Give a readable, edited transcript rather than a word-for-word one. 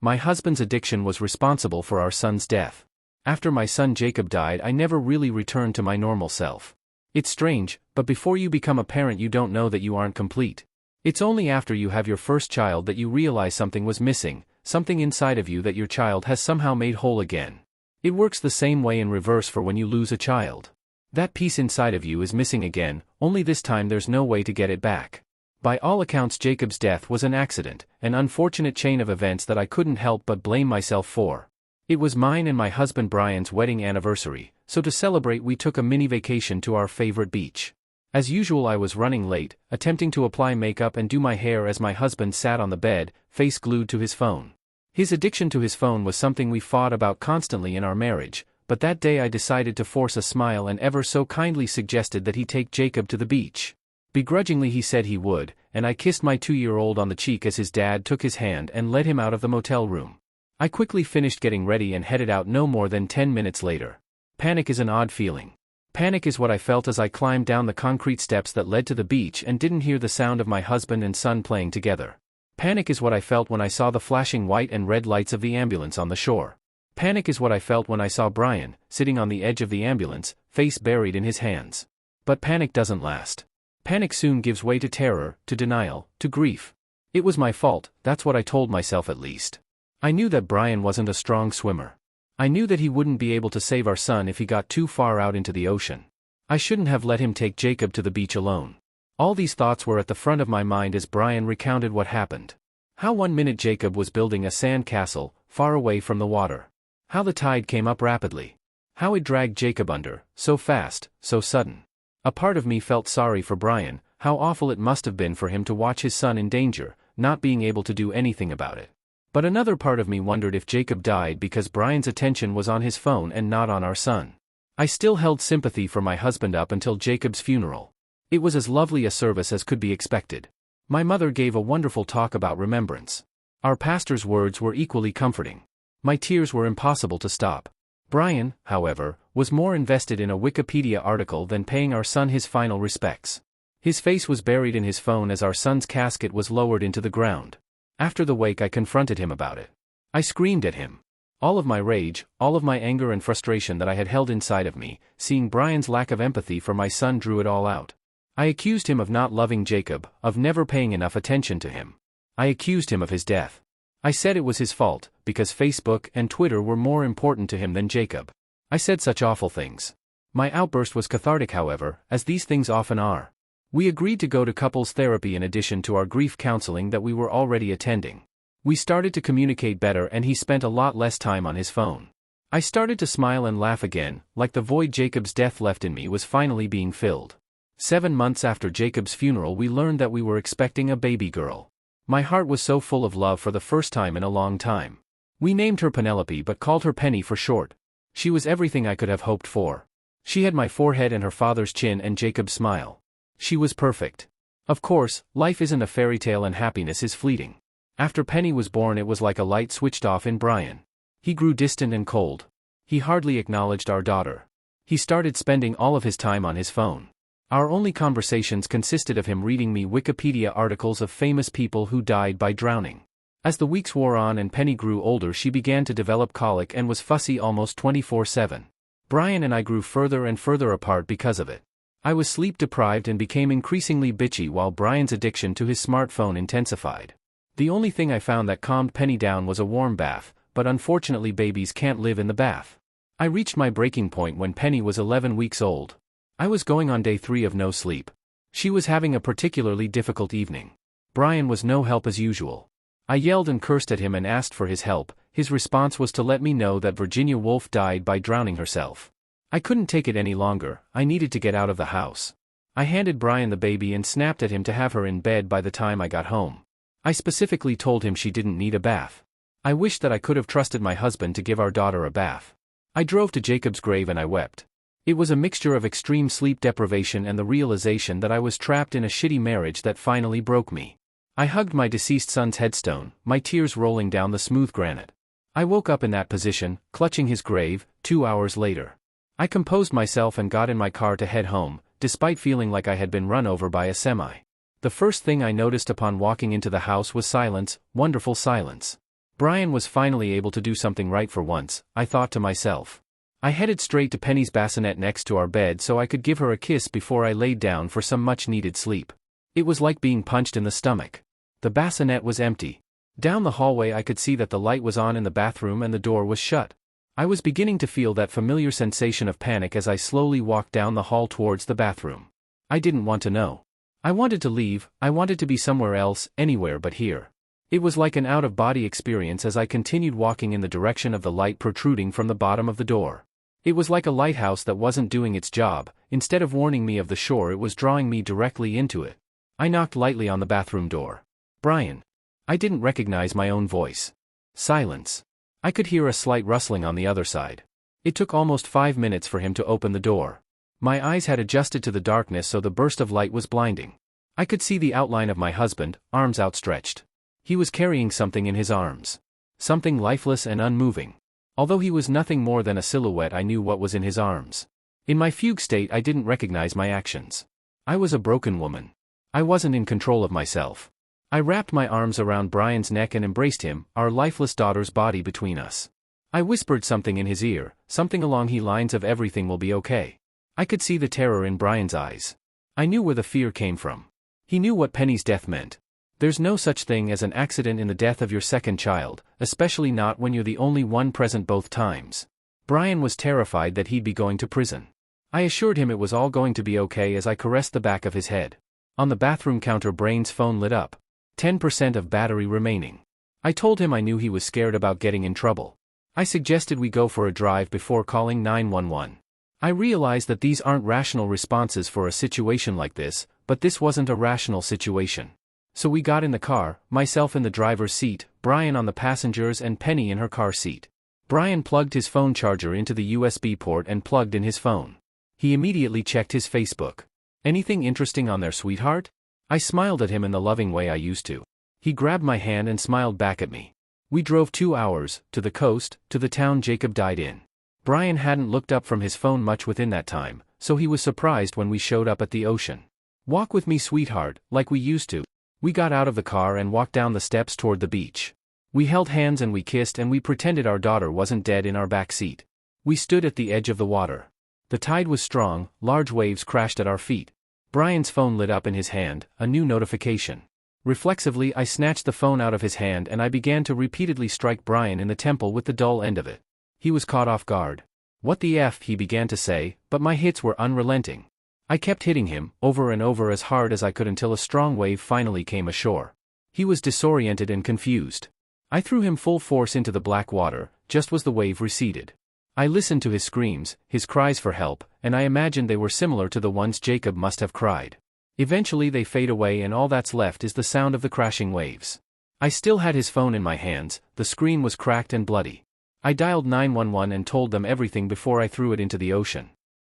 My husband's addiction was responsible for our son's death. After my son Jacob died, I never really returned to my normal self. It's strange, but before you become a parent you don't know that you aren't complete. It's only after you have your first child that you realize something was missing, something inside of you that your child has somehow made whole again. It works the same way in reverse for when you lose a child. That piece inside of you is missing again, only this time there's no way to get it back. By all accounts, Jacob's death was an accident, an unfortunate chain of events that I couldn't help but blame myself for. It was mine and my husband Brian's wedding anniversary, so to celebrate we took a mini vacation to our favorite beach. As usual, I was running late, attempting to apply makeup and do my hair as my husband sat on the bed, face glued to his phone. His addiction to his phone was something we fought about constantly in our marriage, but that day I decided to force a smile and ever so kindly suggested that he take Jacob to the beach. Begrudgingly he said he would, and I kissed my 2-year-old on the cheek as his dad took his hand and led him out of the motel room. I quickly finished getting ready and headed out no more than 10 minutes later. Panic is an odd feeling. Panic is what I felt as I climbed down the concrete steps that led to the beach and didn't hear the sound of my husband and son playing together. Panic is what I felt when I saw the flashing white and red lights of the ambulance on the shore. Panic is what I felt when I saw Brian, sitting on the edge of the ambulance, face buried in his hands. But panic doesn't last. Panic soon gives way to terror, to denial, to grief. It was my fault, that's what I told myself at least. I knew that Brian wasn't a strong swimmer. I knew that he wouldn't be able to save our son if he got too far out into the ocean. I shouldn't have let him take Jacob to the beach alone. All these thoughts were at the front of my mind as Brian recounted what happened. How one minute Jacob was building a sand castle, far away from the water. How the tide came up rapidly. How it dragged Jacob under, so fast, so sudden. A part of me felt sorry for Brian, how awful it must have been for him to watch his son in danger, not being able to do anything about it. But another part of me wondered if Jacob died because Brian's attention was on his phone and not on our son. I still held sympathy for my husband up until Jacob's funeral. It was as lovely a service as could be expected. My mother gave a wonderful talk about remembrance. Our pastor's words were equally comforting. My tears were impossible to stop. Brian, however, was more invested in a Wikipedia article than paying our son his final respects. His face was buried in his phone as our son's casket was lowered into the ground. After the wake I confronted him about it. I screamed at him. All of my rage, all of my anger and frustration that I had held inside of me, seeing Brian's lack of empathy for my son drew it all out. I accused him of not loving Jacob, of never paying enough attention to him. I accused him of his death. I said it was his fault, because Facebook and Twitter were more important to him than Jacob. I said such awful things. My outburst was cathartic, however, as these things often are. We agreed to go to couples therapy in addition to our grief counseling that we were already attending. We started to communicate better and he spent a lot less time on his phone. I started to smile and laugh again, like the void Jacob's death left in me was finally being filled. 7 months after Jacob's funeral we learned that we were expecting a baby girl. My heart was so full of love for the first time in a long time. We named her Penelope but called her Penny for short. She was everything I could have hoped for. She had my forehead and her father's chin and Jacob's smile. She was perfect. Of course, life isn't a fairy tale and happiness is fleeting. After Penny was born it was like a light switched off in Brian. He grew distant and cold. He hardly acknowledged our daughter. He started spending all of his time on his phone. Our only conversations consisted of him reading me Wikipedia articles of famous people who died by drowning. As the weeks wore on and Penny grew older she began to develop colic and was fussy almost 24/7. Brian and I grew further and further apart because of it. I was sleep deprived and became increasingly bitchy while Brian's addiction to his smartphone intensified. The only thing I found that calmed Penny down was a warm bath, but unfortunately babies can't live in the bath. I reached my breaking point when Penny was 11 weeks old. I was going on day 3 of no sleep. She was having a particularly difficult evening. Brian was no help as usual. I yelled and cursed at him and asked for his help. His response was to let me know that Virginia Woolf died by drowning herself. I couldn't take it any longer, I needed to get out of the house. I handed Brian the baby and snapped at him to have her in bed by the time I got home. I specifically told him she didn't need a bath. I wished that I could have trusted my husband to give our daughter a bath. I drove to Jacob's grave and I wept. It was a mixture of extreme sleep deprivation and the realization that I was trapped in a shitty marriage that finally broke me. I hugged my deceased son's headstone, my tears rolling down the smooth granite. I woke up in that position, clutching his grave, 2 hours later. I composed myself and got in my car to head home, despite feeling like I had been run over by a semi. The first thing I noticed upon walking into the house was silence, wonderful silence. Brian was finally able to do something right for once, I thought to myself. I headed straight to Penny's bassinet next to our bed so I could give her a kiss before I laid down for some much-needed sleep. It was like being punched in the stomach. The bassinet was empty. Down the hallway I could see that the light was on in the bathroom and the door was shut. I was beginning to feel that familiar sensation of panic as I slowly walked down the hall towards the bathroom. I didn't want to know. I wanted to leave, I wanted to be somewhere else, anywhere but here. It was like an out-of-body experience as I continued walking in the direction of the light protruding from the bottom of the door. It was like a lighthouse that wasn't doing its job. Instead of warning me of the shore, it was drawing me directly into it. I knocked lightly on the bathroom door. Brian. I didn't recognize my own voice. Silence. I could hear a slight rustling on the other side. It took almost 5 minutes for him to open the door. My eyes had adjusted to the darkness so the burst of light was blinding. I could see the outline of my husband, arms outstretched. He was carrying something in his arms. Something lifeless and unmoving. Although he was nothing more than a silhouette, I knew what was in his arms. In my fugue state I didn't recognize my actions. I was a broken woman. I wasn't in control of myself. I wrapped my arms around Brian's neck and embraced him, our lifeless daughter's body between us. I whispered something in his ear, something along the lines of everything will be okay. I could see the terror in Brian's eyes. I knew where the fear came from. He knew what Penny's death meant. There's no such thing as an accident in the death of your second child, especially not when you're the only one present both times. Brian was terrified that he'd be going to prison. I assured him it was all going to be okay as I caressed the back of his head. On the bathroom counter, Brian's phone lit up. 10% of battery remaining. I told him I knew he was scared about getting in trouble. I suggested we go for a drive before calling 911. I realized that these aren't rational responses for a situation like this, but this wasn't a rational situation. So we got in the car, myself in the driver's seat, Brian on the passenger's and Penny in her car seat. Brian plugged his phone charger into the USB port and plugged in his phone. He immediately checked his Facebook. Anything interesting on there, sweetheart? I smiled at him in the loving way I used to. He grabbed my hand and smiled back at me. We drove 2 hours, to the coast, to the town Jacob died in. Brian hadn't looked up from his phone much within that time, so he was surprised when we showed up at the ocean. Walk with me, sweetheart, like we used to. We got out of the car and walked down the steps toward the beach. We held hands and we kissed and we pretended our daughter wasn't dead in our back seat. We stood at the edge of the water. The tide was strong, large waves crashed at our feet. Brian's phone lit up in his hand, a new notification. Reflexively I snatched the phone out of his hand and I began to repeatedly strike Brian in the temple with the dull end of it. He was caught off guard. What the F, he began to say, but my hits were unrelenting. I kept hitting him, over and over as hard as I could until a strong wave finally came ashore. He was disoriented and confused. I threw him full force into the black water, just as the wave receded. I listened to his screams, his cries for help, and I imagined they were similar to the ones Jacob must have cried. Eventually they fade away and all that's left is the sound of the crashing waves. I still had his phone in my hands, the screen was cracked and bloody. I dialed 911 and told them everything before I threw it into the ocean.